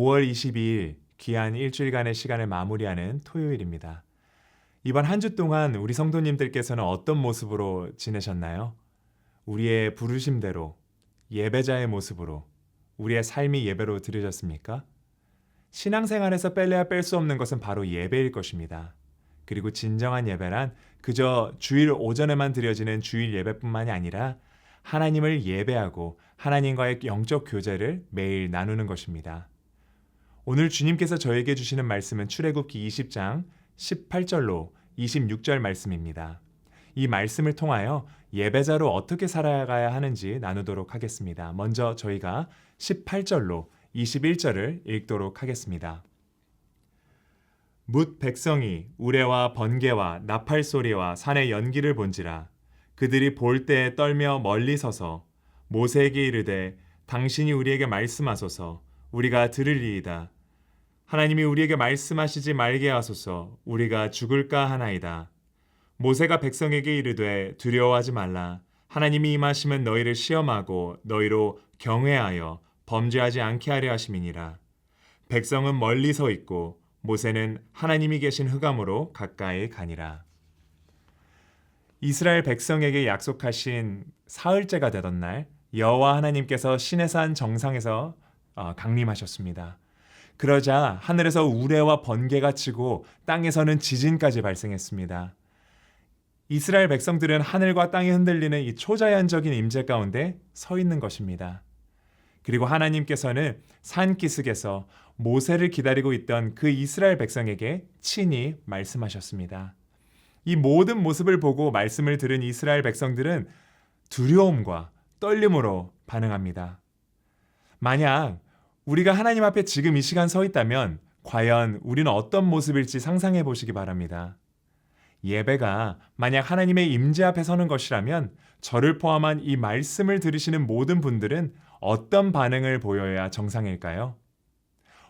5월 22일 귀한 일주일간의 시간을 마무리하는 토요일입니다. 이번 한 주 동안 우리 성도님들께서는 어떤 모습으로 지내셨나요? 우리의 부르심대로, 예배자의 모습으로, 우리의 삶이 예배로 드려졌습니까? 신앙생활에서 뺄래야 뺄 수 없는 것은 바로 예배일 것입니다. 그리고 진정한 예배란 그저 주일 오전에만 드려지는 주일 예배뿐만이 아니라 하나님을 예배하고 하나님과의 영적 교제를 매일 나누는 것입니다. 오늘 주님께서 저에게 주시는 말씀은 출애굽기 20장 18절로 26절 말씀입니다. 이 말씀을 통하여 예배자로 어떻게 살아가야 하는지 나누도록 하겠습니다. 먼저 저희가 18절로 21절을 읽도록 하겠습니다. 뭇 백성이 우레와 번개와 나팔 소리와 산의 연기를 본지라 그들이 볼 때에 떨며 멀리 서서 모세에게 이르되 당신이 우리에게 말씀하소서 우리가 들으리이다. 하나님이 우리에게 말씀하시지 말게 하소서 우리가 죽을까 하나이다. 모세가 백성에게 이르되 두려워하지 말라. 하나님이 임하시면 너희를 시험하고 너희로 경외하여 범죄하지 않게 하려 하심이니라. 백성은 멀리 서 있고 모세는 하나님이 계신 흑암으로 가까이 가니라. 이스라엘 백성에게 약속하신 사흘째가 되던 날 여호와 하나님께서 시내산 정상에서 강림하셨습니다. 그러자 하늘에서 우레와 번개가 치고 땅에서는 지진까지 발생했습니다. 이스라엘 백성들은 하늘과 땅이 흔들리는 이 초자연적인 임재 가운데 서 있는 것입니다. 그리고 하나님께서는 산기슭에서 모세를 기다리고 있던 그 이스라엘 백성에게 친히 말씀하셨습니다. 이 모든 모습을 보고 말씀을 들은 이스라엘 백성들은 두려움과 떨림으로 반응합니다. 만약 우리가 하나님 앞에 지금 이 시간 서 있다면 과연 우리는 어떤 모습일지 상상해 보시기 바랍니다. 예배가 만약 하나님의 임재 앞에 서는 것이라면 저를 포함한 이 말씀을 들으시는 모든 분들은 어떤 반응을 보여야 정상일까요?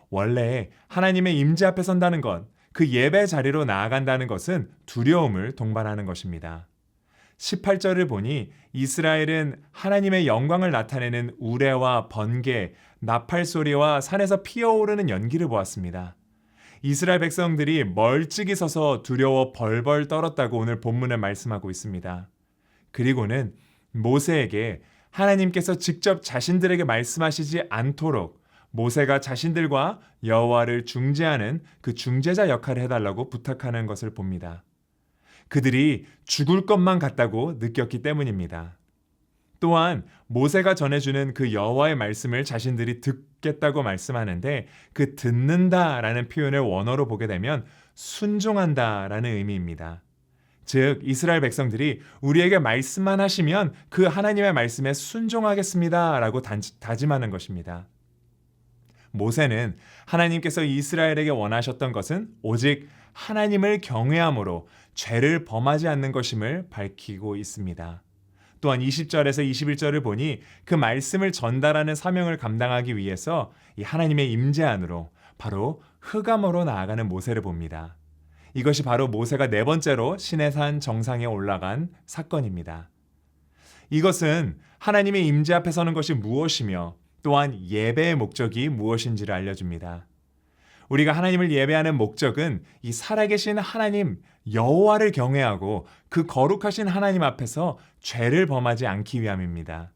원래 하나님의 임재 앞에 선다는 것, 그 예배 자리로 나아간다는 것은 두려움을 동반하는 것입니다. 18절을 보니 이스라엘은 하나님의 영광을 나타내는 우레와 번개, 나팔 소리와 산에서 피어오르는 연기를 보았습니다. 이스라엘 백성들이 멀찍이 서서 두려워 벌벌 떨었다고 오늘 본문에 말씀하고 있습니다. 그리고는 모세에게 하나님께서 직접 자신들에게 말씀하시지 않도록 모세가 자신들과 여호와를 중재하는 그 중재자 역할을 해달라고 부탁하는 것을 봅니다. 그들이 죽을 것만 같다고 느꼈기 때문입니다. 또한 모세가 전해주는 그 여호와의 말씀을 자신들이 듣겠다고 말씀하는데 그 듣는다라는 표현을 원어로 보게 되면 순종한다라는 의미입니다. 즉 이스라엘 백성들이 우리에게 말씀만 하시면 그 하나님의 말씀에 순종하겠습니다라고 다짐하는 것입니다. 모세는 하나님께서 이스라엘에게 원하셨던 것은 오직 하나님을 경외함으로 죄를 범하지 않는 것임을 밝히고 있습니다. 또한 20절에서 21절을 보니 그 말씀을 전달하는 사명을 감당하기 위해서 이 하나님의 임재 안으로 바로 흑암으로 나아가는 모세를 봅니다. 이것이 바로 모세가 네 번째로 시내산 정상에 올라간 사건입니다. 이것은 하나님의 임재 앞에 서는 것이 무엇이며 또한 예배의 목적이 무엇인지를 알려줍니다. 우리가 하나님을 예배하는 목적은 이 살아계신 하나님 여호와를 경외하고 그 거룩하신 하나님 앞에서 죄를 범하지 않기 위함입니다.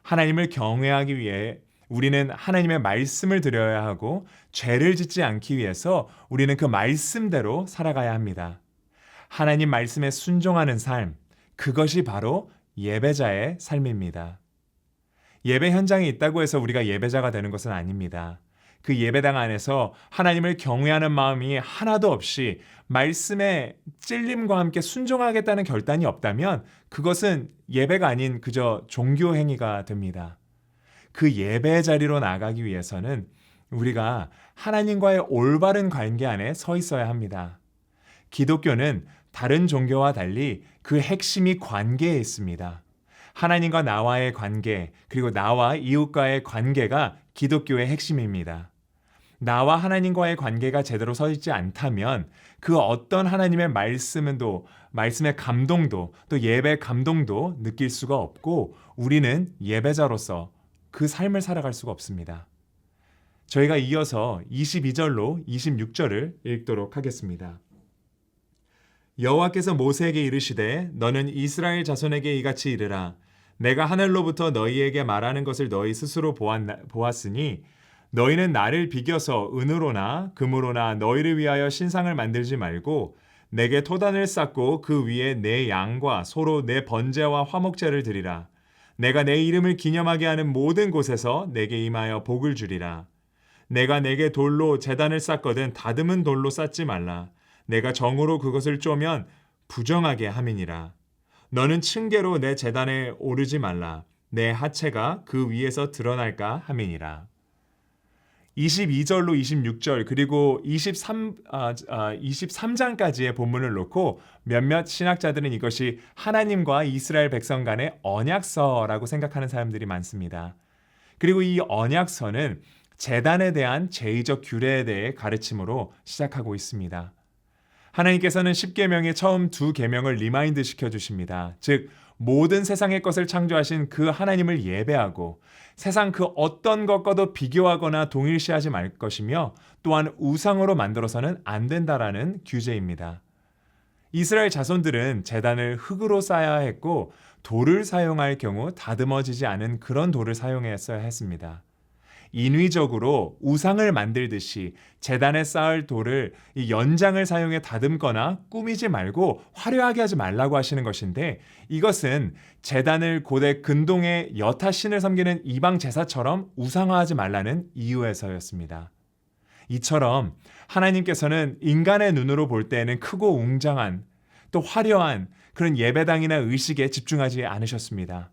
하나님을 경외하기 위해 우리는 하나님의 말씀을 드려야 하고 죄를 짓지 않기 위해서 우리는 그 말씀대로 살아가야 합니다. 하나님 말씀에 순종하는 삶, 그것이 바로 예배자의 삶입니다. 예배 현장에 있다고 해서 우리가 예배자가 되는 것은 아닙니다. 그 예배당 안에서 하나님을 경외하는 마음이 하나도 없이 말씀의 찔림과 함께 순종하겠다는 결단이 없다면 그것은 예배가 아닌 그저 종교 행위가 됩니다. 그 예배 자리로 나가기 위해서는 우리가 하나님과의 올바른 관계 안에 서 있어야 합니다. 기독교는 다른 종교와 달리 그 핵심이 관계에 있습니다. 하나님과 나와의 관계, 그리고 나와 이웃과의 관계가 기독교의 핵심입니다. 나와 하나님과의 관계가 제대로 서 있지 않다면 그 어떤 하나님의 말씀의 감동도 또 예배 감동도 느낄 수가 없고 우리는 예배자로서 그 삶을 살아갈 수가 없습니다. 저희가 이어서 22절로 26절을 읽도록 하겠습니다. 여호와께서 모세에게 이르시되 너는 이스라엘 자손에게 이같이 이르라. 내가 하늘로부터 너희에게 말하는 것을 너희 스스로 보았으니 너희는 나를 비겨서 은으로나 금으로나 너희를 위하여 신상을 만들지 말고 내게 토단을 쌓고 그 위에 내 양과 소로 내 번제와 화목제를 드리라. 내가 내 이름을 기념하게 하는 모든 곳에서 내게 임하여 복을 주리라. 내가 내게 돌로 제단을 쌓거든 다듬은 돌로 쌓지 말라. 내가 정으로 그것을 쪼면 부정하게 함이니라. 너는 층계로 내 제단에 오르지 말라. 내 하체가 그 위에서 드러날까 함이니라. 22절로 26절 그리고 23장까지의 본문을 놓고 몇몇 신학자들은 이것이 하나님과 이스라엘 백성 간의 언약서라고 생각하는 사람들이 많습니다. 그리고 이 언약서는 제단에 대한 제의적 규례에 대해 가르침으로 시작하고 있습니다. 하나님께서는 10계명의 처음 2계명을 리마인드 시켜주십니다. 즉 모든 세상의 것을 창조하신 그 하나님을 예배하고 세상 그 어떤 것과도 비교하거나 동일시하지 말 것이며 또한 우상으로 만들어서는 안 된다라는 규제입니다. 이스라엘 자손들은 제단을 흙으로 쌓아야 했고 돌을 사용할 경우 다듬어지지 않은 그런 돌을 사용했어야 했습니다. 인위적으로 우상을 만들듯이 제단에 쌓을 돌을 이 연장을 사용해 다듬거나 꾸미지 말고 화려하게 하지 말라고 하시는 것인데 이것은 제단을 고대 근동의 여타 신을 섬기는 이방 제사처럼 우상화하지 말라는 이유에서였습니다. 이처럼 하나님께서는 인간의 눈으로 볼 때에는 크고 웅장한 또 화려한 그런 예배당이나 의식에 집중하지 않으셨습니다.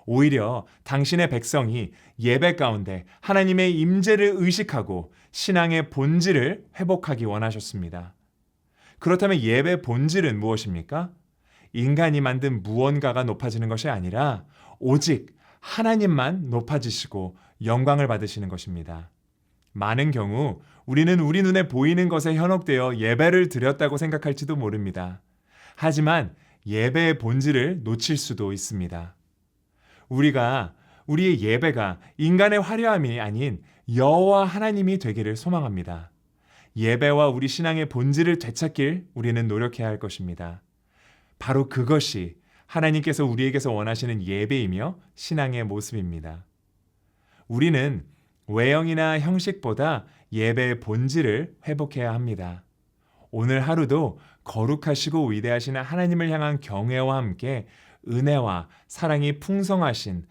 오히려 당신의 백성이 예배 가운데 하나님의 임재를 의식하고 신앙의 본질을 회복하기 원하셨습니다. 그렇다면 예배 본질은 무엇입니까? 인간이 만든 무언가가 높아지는 것이 아니라 오직 하나님만 높아지시고 영광을 받으시는 것입니다. 많은 경우 우리는 우리 눈에 보이는 것에 현혹되어 예배를 드렸다고 생각할지도 모릅니다. 하지만 예배의 본질을 놓칠 수도 있습니다. 우리의 예배가 인간의 화려함이 아닌 여호와 하나님이 되기를 소망합니다. 예배와 우리 신앙의 본질을 되찾길 우리는 노력해야 할 것입니다. 바로 그것이 하나님께서 우리에게서 원하시는 예배이며 신앙의 모습입니다. 우리는 외형이나 형식보다 예배의 본질을 회복해야 합니다. 오늘 하루도 거룩하시고 위대하신 하나님을 향한 경외와 함께 은혜와 사랑이 풍성하신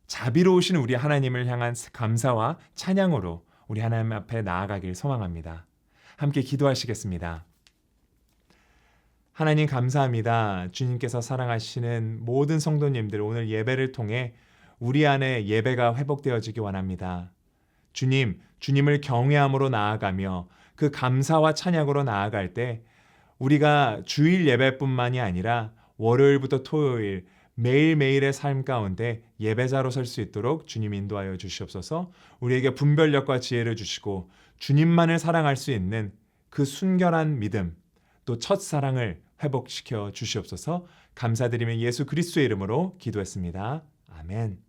자비로우신 우리 하나님을 향한 감사와 찬양으로 우리 하나님 앞에 나아가길 소망합니다. 함께 기도하시겠습니다. 하나님 감사합니다. 주님께서 사랑하시는 모든 성도님들 오늘 예배를 통해 우리 안에 예배가 회복되어지기 원합니다. 주님을 경외함으로 나아가며 그 감사와 찬양으로 나아갈 때 우리가 주일 예배뿐만이 아니라 월요일부터 토요일 매일매일의 삶 가운데 예배자로 설 수 있도록 주님 인도하여 주시옵소서. 우리에게 분별력과 지혜를 주시고 주님만을 사랑할 수 있는 그 순결한 믿음 또 첫사랑을 회복시켜 주시옵소서. 감사드리며 예수 그리스도의 이름으로 기도했습니다. 아멘.